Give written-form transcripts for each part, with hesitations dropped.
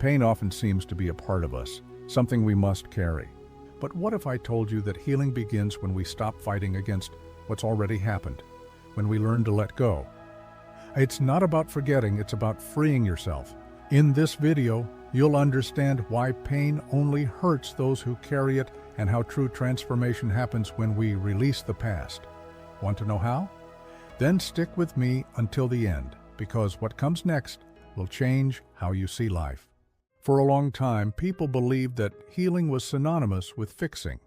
Pain often seems to be a part of us, something we must carry. But what if I told you that healing begins when we stop fighting against what's already happened, when we learn to let go? It's not about forgetting, it's about freeing yourself. In this video, you'll understand why pain only hurts those who carry it and how true transformation happens when we release the past. Want to know how? Then stick with me until the end, because what comes next will change how you see life. For a long time, people believed that healing was synonymous with fixing,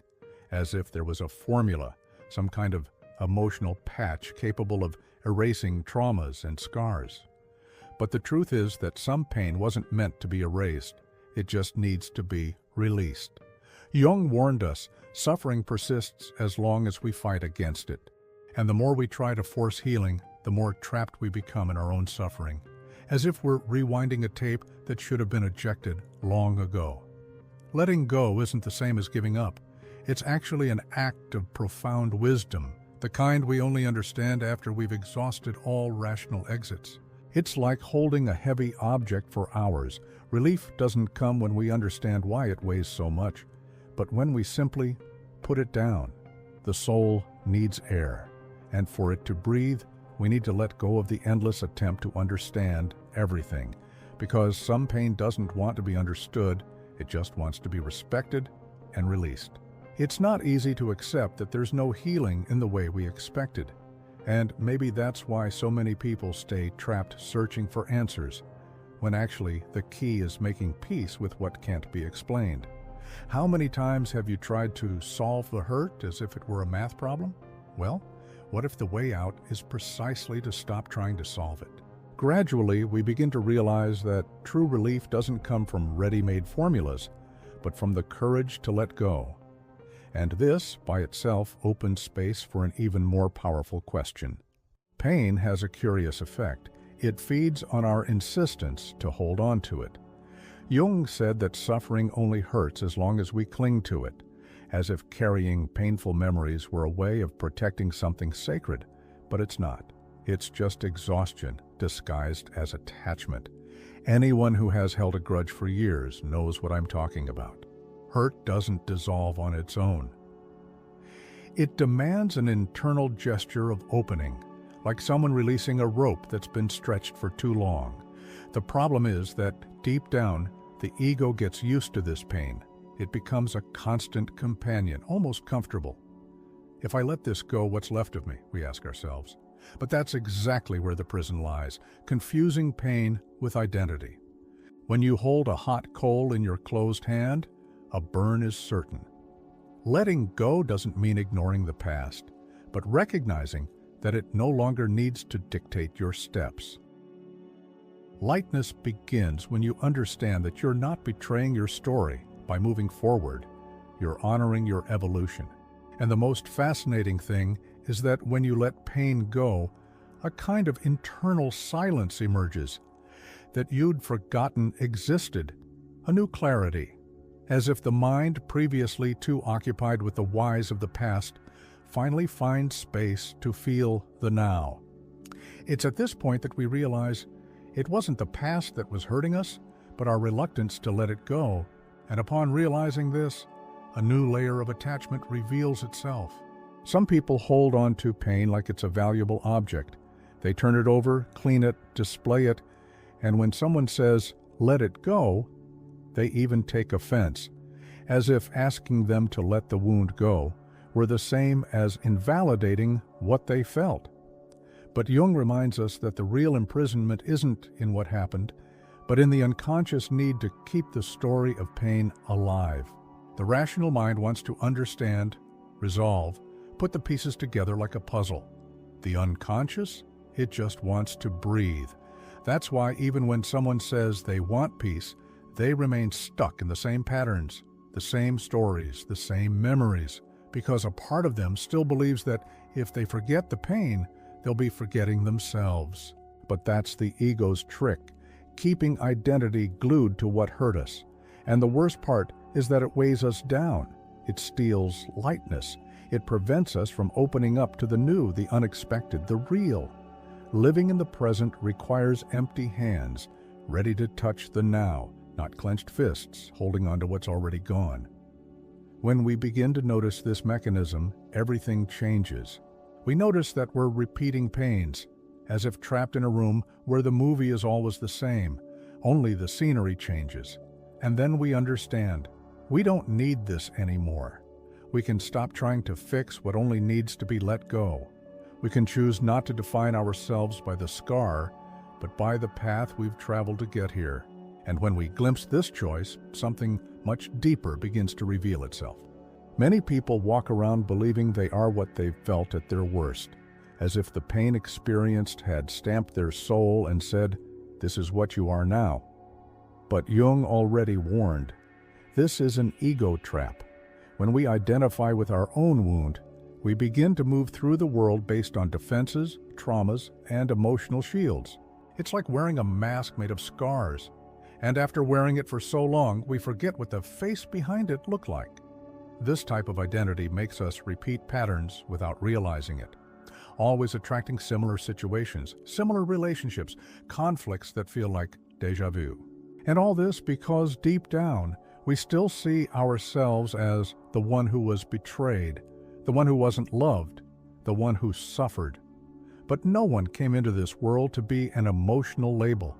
as if there was a formula, some kind of emotional patch capable of erasing traumas and scars. But the truth is that some pain wasn't meant to be erased. It just needs to be released. Jung warned us, suffering persists as long as we fight against it. And the more we try to force healing, the more trapped we become in our own suffering, as if we're rewinding a tape that should have been ejected long ago. Letting go isn't the same as giving up. It's actually an act of profound wisdom, the kind we only understand after we've exhausted all rational exits. It's like holding a heavy object for hours. Relief doesn't come when we understand why it weighs so much, but when we simply put it down. The soul needs air, and for it to breathe, we need to let go of the endless attempt to understand everything, because some pain doesn't want to be understood, it just wants to be respected and released. It's not easy to accept that there's no healing in the way we expected, and maybe that's why so many people stay trapped searching for answers, when actually the key is making peace with what can't be explained. How many times have you tried to solve the hurt as if it were a math problem? Well, what if the way out is precisely to stop trying to solve it? Gradually, we begin to realize that true relief doesn't come from ready-made formulas, but from the courage to let go. And this, by itself, opens space for an even more powerful question. Pain has a curious effect. It feeds on our insistence to hold on to it. Jung said that suffering only hurts as long as we cling to it, as if carrying painful memories were a way of protecting something sacred, but it's not. It's just exhaustion disguised as attachment. Anyone who has held a grudge for years knows what I'm talking about. Hurt doesn't dissolve on its own. It demands an internal gesture of opening, like someone releasing a rope that's been stretched for too long. The problem is that deep down, the ego gets used to this pain. It becomes a constant companion, almost comfortable. If I let this go, what's left of me, we ask ourselves. But that's exactly where the prison lies, confusing pain with identity. When you hold a hot coal in your closed hand, a burn is certain. Letting go doesn't mean ignoring the past, but recognizing that it no longer needs to dictate your steps. Lightness begins when you understand that you're not betraying your story by moving forward. You're honoring your evolution. And the most fascinating thing is that when you let pain go, a kind of internal silence emerges that you'd forgotten existed, a new clarity, as if the mind, previously too occupied with the whys of the past, finally finds space to feel the now. It's at this point that we realize it wasn't the past that was hurting us, but our reluctance to let it go. And upon realizing this, a new layer of attachment reveals itself. Some people hold on to pain like it's a valuable object. They turn it over, clean it, display it, and when someone says, "let it go," they even take offense, as if asking them to let the wound go were the same as invalidating what they felt. But Jung reminds us that the real imprisonment isn't in what happened, but in the unconscious need to keep the story of pain alive. The rational mind wants to understand, resolve, put the pieces together like a puzzle. The unconscious, it just wants to breathe. That's why even when someone says they want peace, they remain stuck in the same patterns, the same stories, the same memories, because a part of them still believes that if they forget the pain, they'll be forgetting themselves. But that's the ego's trick, keeping identity glued to what hurt us. And the worst part is that it weighs us down. It steals lightness. It prevents us from opening up to the new, the unexpected, the real. Living in the present requires empty hands, ready to touch the now, not clenched fists holding on to what's already gone. When we begin to notice this mechanism, everything changes. We notice that we're repeating pains, as if trapped in a room where the movie is always the same, only the scenery changes. And then we understand, we don't need this anymore. We can stop trying to fix what only needs to be let go. We can choose not to define ourselves by the scar, but by the path we've traveled to get here. And when we glimpse this choice, something much deeper begins to reveal itself. Many people walk around believing they are what they've felt at their worst, as if the pain experienced had stamped their soul and said, "This is what you are now." But Jung already warned, this is an ego trap. When we identify with our own wound, we begin to move through the world based on defenses, traumas, and emotional shields. It's like wearing a mask made of scars. And after wearing it for so long, we forget what the face behind it looked like. This type of identity makes us repeat patterns without realizing it, always attracting similar situations, similar relationships, conflicts that feel like déjà vu. And all this because deep down, we still see ourselves as the one who was betrayed, the one who wasn't loved, the one who suffered. But no one came into this world to be an emotional label.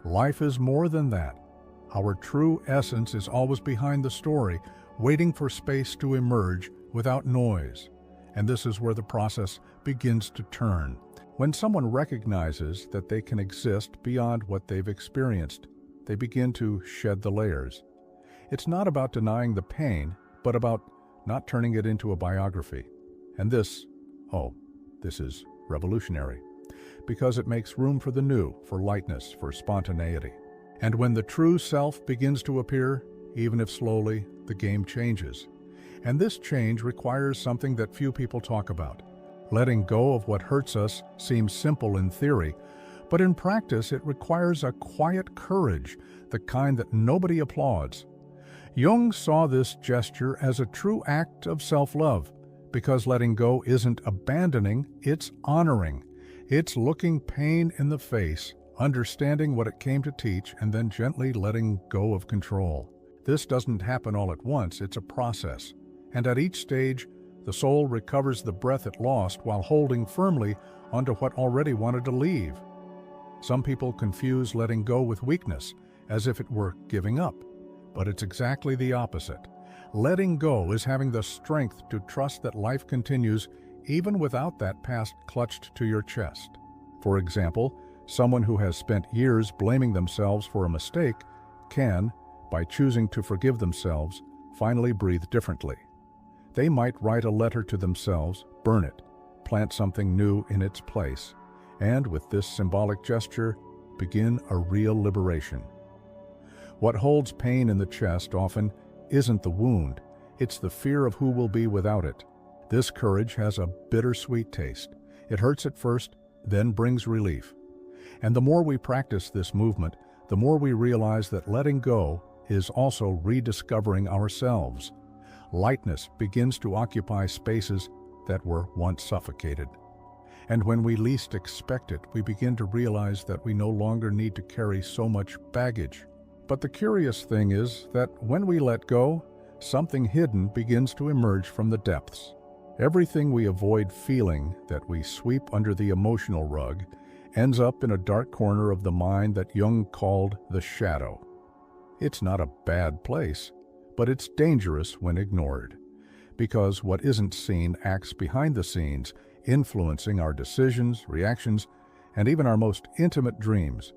Life is more than that. Our true essence is always behind the story, waiting for space to emerge without noise. And this is where the process begins to turn. When someone recognizes that they can exist beyond what they've experienced, they begin to shed the layers. It's not about denying the pain, but about not turning it into a biography. And this is revolutionary, because it makes room for the new, for lightness, for spontaneity. And when the true self begins to appear, even if slowly, the game changes. And this change requires something that few people talk about. Letting go of what hurts us seems simple in theory, but in practice it requires a quiet courage, the kind that nobody applauds. Jung saw this gesture as a true act of self-love, because letting go isn't abandoning, it's honoring. It's looking pain in the face, understanding what it came to teach, and then gently letting go of control. This doesn't happen all at once, it's a process. And at each stage, the soul recovers the breath it lost while holding firmly onto what already wanted to leave. Some people confuse letting go with weakness, as if it were giving up. But it's exactly the opposite. Letting go is having the strength to trust that life continues even without that past clutched to your chest. For example, someone who has spent years blaming themselves for a mistake can, by choosing to forgive themselves, finally breathe differently. They might write a letter to themselves, burn it, plant something new in its place, and with this symbolic gesture, begin a real liberation. What holds pain in the chest often isn't the wound, it's the fear of who will be without it. This courage has a bittersweet taste. It hurts at first, then brings relief. And the more we practice this movement, the more we realize that letting go is also rediscovering ourselves. Lightness begins to occupy spaces that were once suffocated. And when we least expect it, we begin to realize that we no longer need to carry so much baggage. But the curious thing is that when we let go, something hidden begins to emerge from the depths. Everything we avoid feeling, that we sweep under the emotional rug, ends up in a dark corner of the mind that Jung called the shadow. It's not a bad place, but it's dangerous when ignored, because what isn't seen acts behind the scenes, influencing our decisions, reactions, and even our most intimate dreams.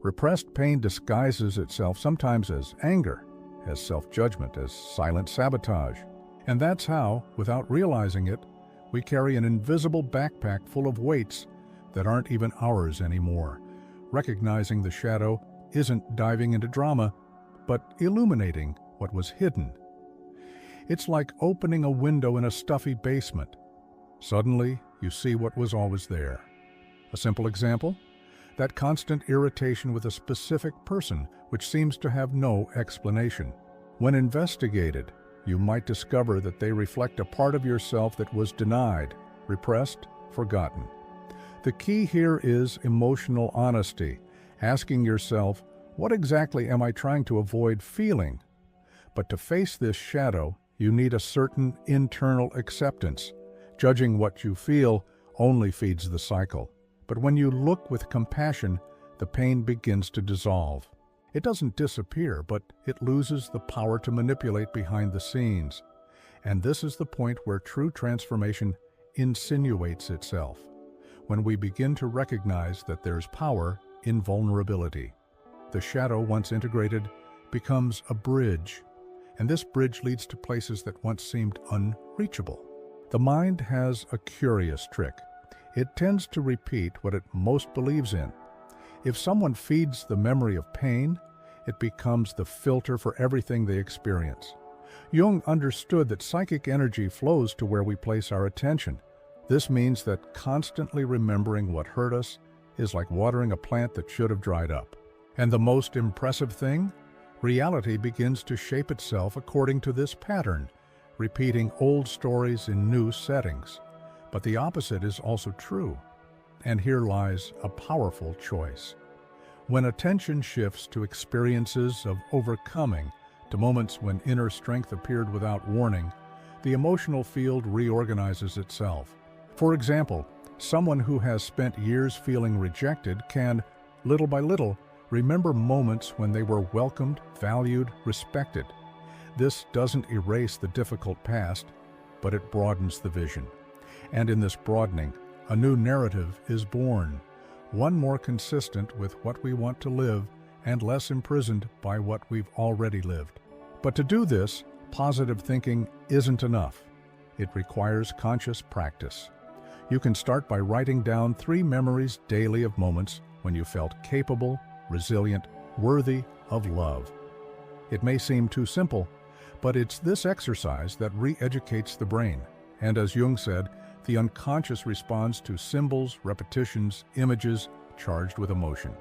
Repressed pain disguises itself sometimes as anger, as self-judgment, as silent sabotage. And that's how, without realizing it, we carry an invisible backpack full of weights that aren't even ours anymore. Recognizing the shadow isn't diving into drama, but illuminating what was hidden. It's like opening a window in a stuffy basement. Suddenly, you see what was always there. A simple example? That constant irritation with a specific person, which seems to have no explanation. When investigated, you might discover that they reflect a part of yourself that was denied, repressed, forgotten. The key here is emotional honesty, asking yourself, What exactly am I trying to avoid feeling? But to face this shadow, you need a certain internal acceptance. Judging what you feel only feeds the cycle. But when you look with compassion, the pain begins to dissolve. It doesn't disappear, but it loses the power to manipulate behind the scenes. And this is the point where true transformation insinuates itself, when we begin to recognize that there's power in vulnerability. The shadow, once integrated, becomes a bridge, and this bridge leads to places that once seemed unreachable. The mind has a curious trick. It tends to repeat what it most believes in. If someone feeds the memory of pain, it becomes the filter for everything they experience. Jung understood that psychic energy flows to where we place our attention. This means that constantly remembering what hurt us is like watering a plant that should have dried up. And the most impressive thing? Reality begins to shape itself according to this pattern, repeating old stories in new settings. But the opposite is also true. And here lies a powerful choice. When attention shifts to experiences of overcoming, to moments when inner strength appeared without warning, the emotional field reorganizes itself. For example, someone who has spent years feeling rejected can, little by little, remember moments when they were welcomed, valued, respected. This doesn't erase the difficult past, but it broadens the vision. And in this broadening, a new narrative is born, one more consistent with what we want to live and less imprisoned by what we've already lived. But to do this, positive thinking isn't enough. It requires conscious practice. You can start by writing down 3 memories daily of moments when you felt capable, resilient, worthy of love. It may seem too simple, but it's this exercise that re-educates the brain. And as Jung said, the unconscious responds to symbols, repetitions, images charged with emotion.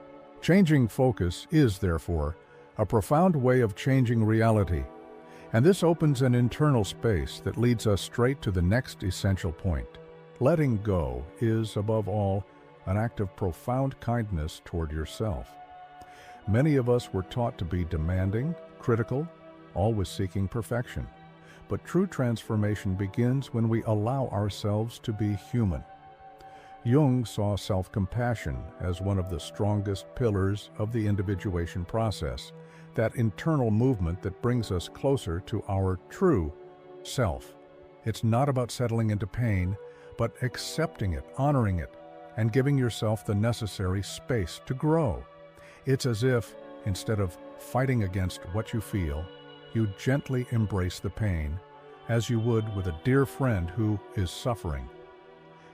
Changing focus is, therefore, a profound way of changing reality, and this opens an internal space that leads us straight to the next essential point. Letting go is, above all, an act of profound kindness toward yourself. Many of us were taught to be demanding, critical, always seeking perfection. But true transformation begins when we allow ourselves to be human. Jung saw self-compassion as one of the strongest pillars of the individuation process, that internal movement that brings us closer to our true self. It's not about settling into pain, but accepting it, honoring it, and giving yourself the necessary space to grow. It's as if, instead of fighting against what you feel, you gently embrace the pain, as you would with a dear friend who is suffering.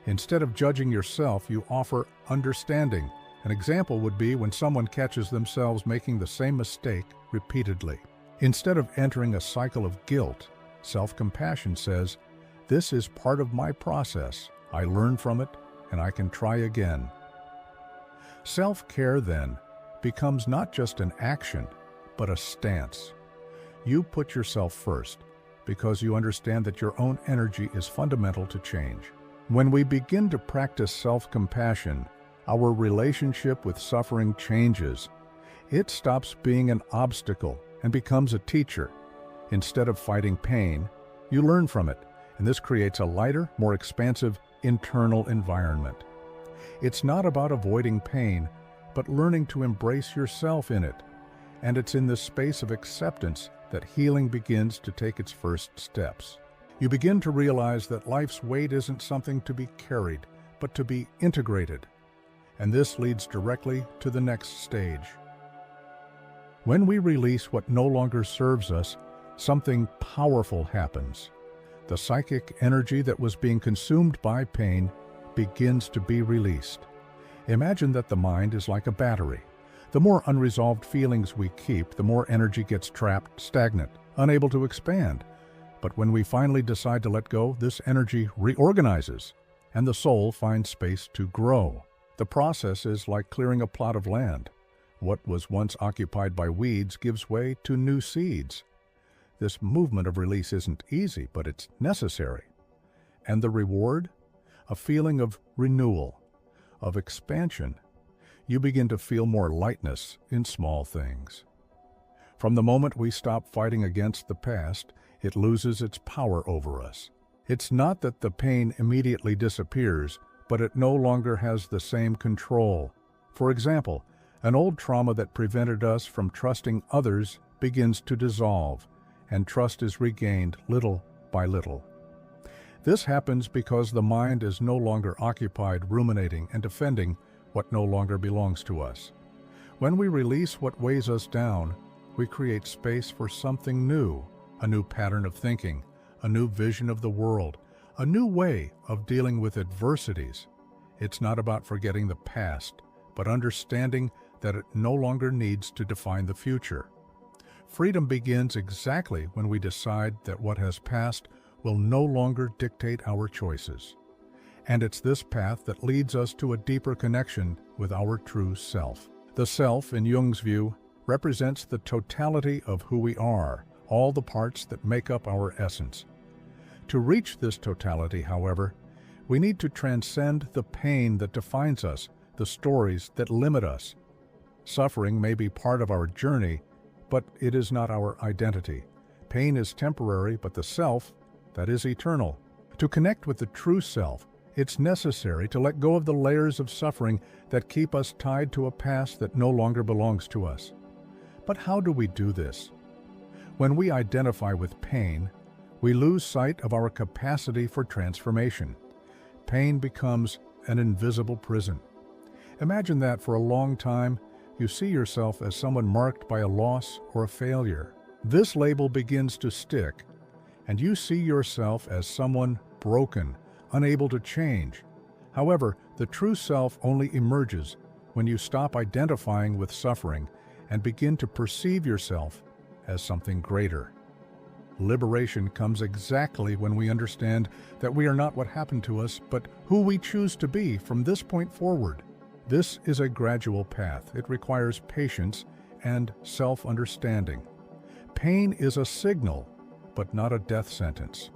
Instead of judging yourself, you offer understanding. An example would be when someone catches themselves making the same mistake repeatedly. Instead of entering a cycle of guilt, self-compassion says, "This is part of my process. I learn from it, and I can try again." Self-care, then, becomes not just an action, but a stance. You put yourself first, because you understand that your own energy is fundamental to change. When we begin to practice self-compassion, our relationship with suffering changes. It stops being an obstacle and becomes a teacher. Instead of fighting pain, you learn from it, and this creates a lighter, more expansive internal environment. It's not about avoiding pain, but learning to embrace yourself in it. And it's in this space of acceptance that healing begins to take its first steps. You begin to realize that life's weight isn't something to be carried, but to be integrated. And this leads directly to the next stage. When we release what no longer serves us, something powerful happens. The psychic energy that was being consumed by pain begins to be released. Imagine that the mind is like a battery. The more unresolved feelings we keep, the more energy gets trapped, stagnant, unable to expand. But when we finally decide to let go, this energy reorganizes, and the soul finds space to grow. The process is like clearing a plot of land. What was once occupied by weeds gives way to new seeds. This movement of release isn't easy, but it's necessary. And the reward? A feeling of renewal, of expansion. you begin to feel more lightness in small things. From the moment we stop fighting against the past, it loses its power over us. It's not that the pain immediately disappears, but it no longer has the same control. For example, an old trauma that prevented us from trusting others begins to dissolve, and trust is regained little by little. This happens because the mind is no longer occupied ruminating and defending what no longer belongs to us. When we release what weighs us down, we create space for something new, a new pattern of thinking, a new vision of the world, a new way of dealing with adversities. It's not about forgetting the past, but understanding that it no longer needs to define the future. Freedom begins exactly when we decide that what has passed will no longer dictate our choices. And it's this path that leads us to a deeper connection with our true self. The self, in Jung's view, represents the totality of who we are, all the parts that make up our essence. To reach this totality, however, we need to transcend the pain that defines us, the stories that limit us. Suffering may be part of our journey, but it is not our identity. Pain is temporary, but the self, that is eternal. To connect with the true self, it's necessary to let go of the layers of suffering that keep us tied to a past that no longer belongs to us. But how do we do this? When we identify with pain, we lose sight of our capacity for transformation. Pain becomes an invisible prison. Imagine that for a long time, you see yourself as someone marked by a loss or a failure. This label begins to stick, and you see yourself as someone broken, unable to change. However, the true self only emerges when you stop identifying with suffering and begin to perceive yourself as something greater. Liberation comes exactly when we understand that we are not what happened to us, but who we choose to be from this point forward. This is a gradual path. It requires patience and self-understanding. Pain is a signal, but not a death sentence.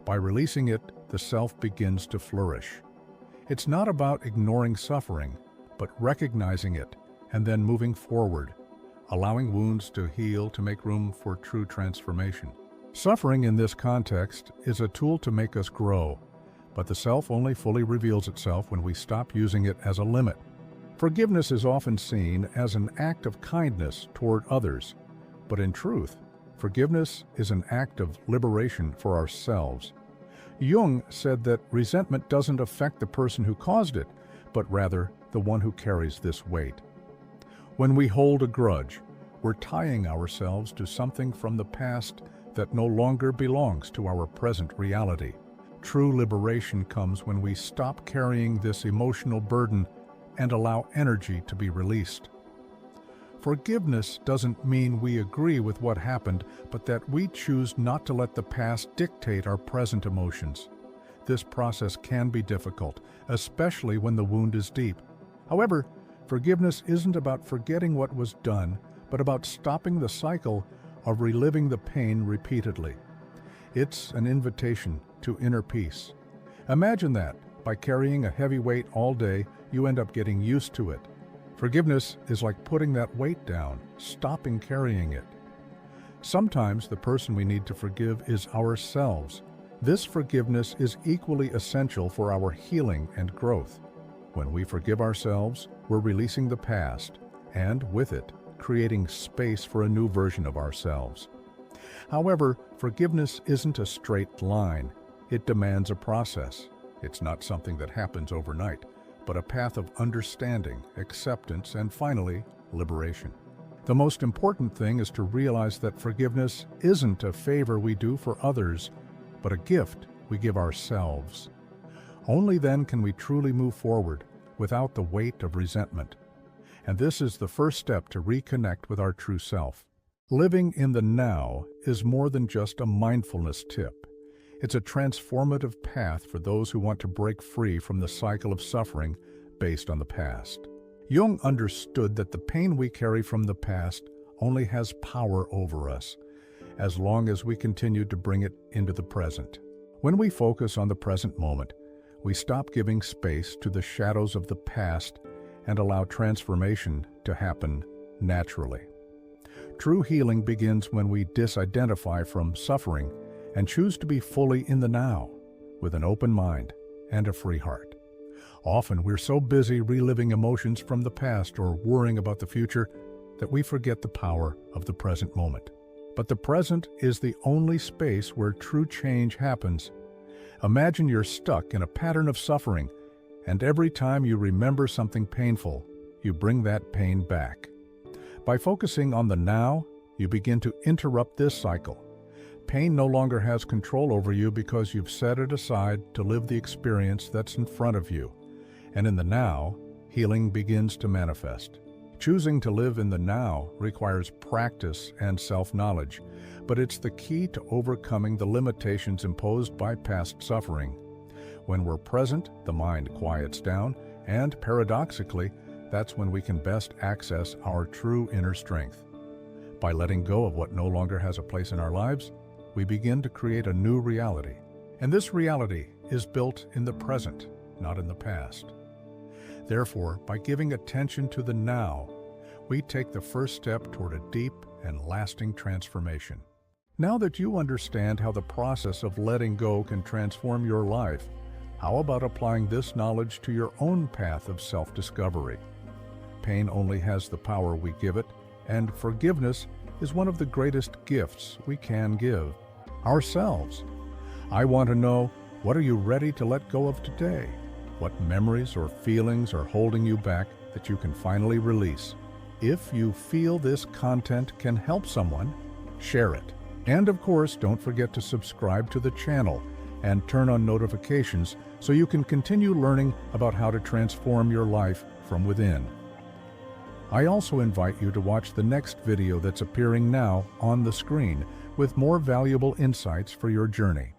By releasing it, the self begins to flourish. It's not about ignoring suffering, but recognizing it and then moving forward, allowing wounds to heal to make room for true transformation. Suffering in this context is a tool to make us grow, but the self only fully reveals itself when we stop using it as a limit. Forgiveness is often seen as an act of kindness toward others, but in truth, forgiveness is an act of liberation for ourselves. Jung said that resentment doesn't affect the person who caused it, but rather the one who carries this weight. When we hold a grudge, we're tying ourselves to something from the past that no longer belongs to our present reality. True liberation comes when we stop carrying this emotional burden and allow energy to be released. Forgiveness doesn't mean we agree with what happened, but that we choose not to let the past dictate our present emotions. This process can be difficult, especially when the wound is deep. However, forgiveness isn't about forgetting what was done, but about stopping the cycle of reliving the pain repeatedly. It's an invitation to inner peace. Imagine that, by carrying a heavy weight all day, you end up getting used to it. Forgiveness is like putting that weight down, stopping carrying it. Sometimes the person we need to forgive is ourselves. This forgiveness is equally essential for our healing and growth. When we forgive ourselves, we're releasing the past, and with it, creating space for a new version of ourselves. However, forgiveness isn't a straight line. It demands a process. It's not something that happens overnight, but a path of understanding, acceptance, and finally, liberation. The most important thing is to realize that forgiveness isn't a favor we do for others, but a gift we give ourselves. Only then can we truly move forward without the weight of resentment. And this is the first step to reconnect with our true self. Living in the now is more than just a mindfulness tip. It's a transformative path for those who want to break free from the cycle of suffering based on the past. Jung understood that the pain we carry from the past only has power over us, as long as we continue to bring it into the present. When we focus on the present moment, we stop giving space to the shadows of the past and allow transformation to happen naturally. True healing begins when we disidentify from suffering and choose to be fully in the now, with an open mind and a free heart. Often we're so busy reliving emotions from the past or worrying about the future that we forget the power of the present moment. But the present is the only space where true change happens. Imagine you're stuck in a pattern of suffering, and every time you remember something painful, you bring that pain back. By focusing on the now, you begin to interrupt this cycle. Pain no longer has control over you because you've set it aside to live the experience that's in front of you. And in the now, healing begins to manifest. Choosing to live in the now requires practice and self-knowledge, but it's the key to overcoming the limitations imposed by past suffering. When we're present, the mind quiets down, and paradoxically, that's when we can best access our true inner strength. By letting go of what no longer has a place in our lives, we begin to create a new reality. And this reality is built in the present, not in the past. Therefore, by giving attention to the now, we take the first step toward a deep and lasting transformation. Now that you understand how the process of letting go can transform your life, how about applying this knowledge to your own path of self-discovery? Pain only has the power we give it, and forgiveness is one of the greatest gifts we can give ourselves. I want to know, what are you ready to let go of today? What memories or feelings are holding you back that you can finally release? If you feel this content can help someone, share it. And of course, don't forget to subscribe to the channel and turn on notifications so you can continue learning about how to transform your life from within. I also invite you to watch the next video that's appearing now on the screen with more valuable insights for your journey.